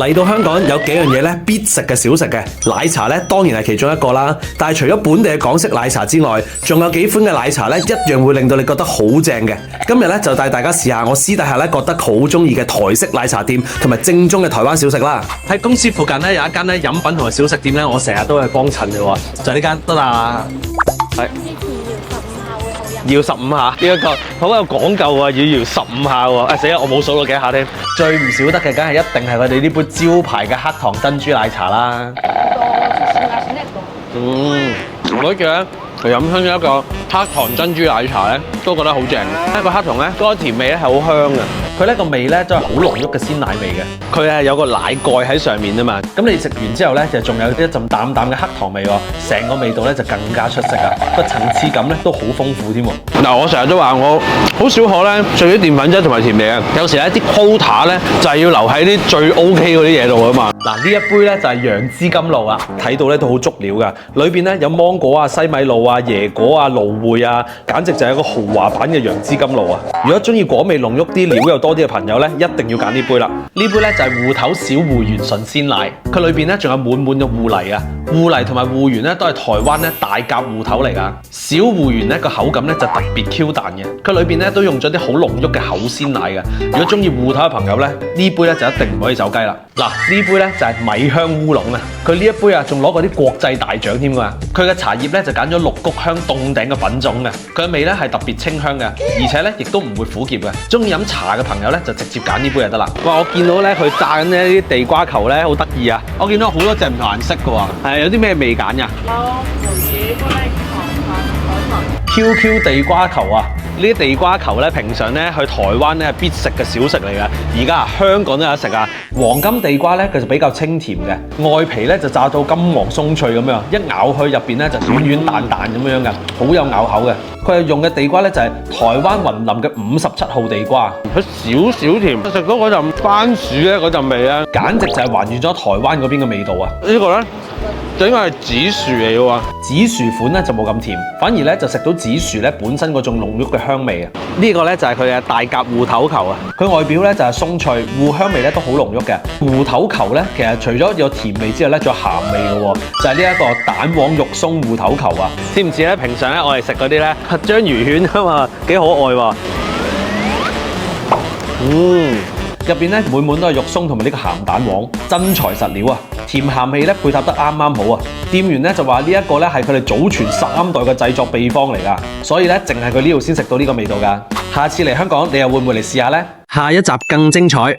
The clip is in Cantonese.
嚟到香港有幾樣嘢咧必食嘅小食嘅，奶茶咧當然係其中一個啦。但係除咗本地嘅港式奶茶之外，仲有幾款嘅奶茶咧一樣會令到你覺得好正嘅。今日咧就帶大家試下我私底下咧覺得好中意嘅台式奶茶店同埋正宗嘅台灣小食啦。喺公司附近咧有一間咧飲品同埋小食店咧，我成日都去幫襯嘅喎，就係呢間得啦。係。搖15下，呢一個好有講究喎，要搖15下喎。死啦，我冇數到幾下添。最唔少得嘅，梗係一定係佢哋呢杯招牌嘅黑糖珍珠奶茶啦。我覺得佢飲親一個黑糖珍珠奶茶咧，都覺得好正。一個黑糖咧，嗰個甜味咧係好香嘅。佢呢個味咧都係好濃郁嘅鮮奶味嘅。佢係有個奶蓋喺上面啊嘛。咁你食完之後咧，就仲有一陣淡淡嘅黑糖味喎，成個味道咧就更加出色啊！個層次感咧都好豐富添喎。嗱，我成日都話我好少可咧食啲澱粉質同埋甜味啊。有時咧啲 quota 咧就係要留喺啲最 OK 嗰啲嘢度啊嘛。嗱，呢一杯咧就係楊枝甘露啊，睇到咧都好足料噶。裏邊咧有芒果啊、西米露啊、椰果啊、蘆薈啊，簡直就係一個豪華版嘅楊枝甘露啊！如果中意果味濃郁啲、料又多啲嘅朋友咧，一定要揀呢杯啦。呢杯咧就係芋頭小芋圓純鮮奶，佢裏邊咧仲有滿滿嘅芋泥啊！芋泥同埋芋圓咧都係台灣咧大甲芋頭嚟噶。小芋圓咧個口感咧就特別 Q 彈嘅，佢裏邊咧都用咗啲好濃郁嘅厚鮮奶嘅。如果中意芋頭嘅朋友咧，呢杯咧就一定唔可以走雞啦。嗱，呢杯咧就係米香烏龍啊！佢呢一杯啊仲攞過啲國際大獎添㗎。佢嘅茶葉咧就揀咗綠谷香凍頂嘅品種嘅，佢嘅味咧係特別清香嘅，而且咧亦都唔會苦澀嘅。中意飲茶嘅朋友咧就直接揀呢杯就得啦。哇！我見到咧佢炸緊呢啲地瓜球咧好得意啊！我見到好多隻唔同顏色嘅喎，係有啲咩味揀㗎？QQ 地瓜球啊！呢啲地瓜球咧，平常咧去台灣咧係必食嘅小食嚟嘅，而家香港都有得食啊！黃金地瓜咧，佢就比較清甜嘅，外皮咧就炸到金黃鬆脆咁樣，一咬去入邊咧就軟軟彈彈咁樣嘅，好有咬口嘅。佢係用嘅地瓜咧就係台灣雲林嘅57號地瓜，佢少少甜，食到嗰陣番薯咧嗰陣味咧，簡直就係還原咗台灣嗰邊嘅味道啊！呢個咧就應該係紫薯嚟嘅喎，紫薯款咧就冇咁甜，反而咧就食到紫薯咧本身嗰種濃郁嘅香味啊！呢個咧就係佢嘅大甲芋頭球啊，佢外表咧就係鬆脆，芋香味咧都好濃郁嘅。芋頭球咧其實除咗有甜味之外咧，仲有鹹味嘅喎，就係呢一個蛋黃肉鬆芋頭球啊！知唔知咧？平常咧我哋食嗰啲咧章魚犬啊嘛，幾可愛喎！入邊咧滿滿都係肉鬆同埋呢個鹹蛋黃，真材實料啊！甜鹹味咧配搭得啱啱好啊！店員咧就話呢一個咧係佢哋祖傳3代嘅製作秘方嚟㗎，所以咧淨係佢呢度先食到呢個味道㗎。下次嚟香港，你又會唔會嚟試下呢？下一集更精彩。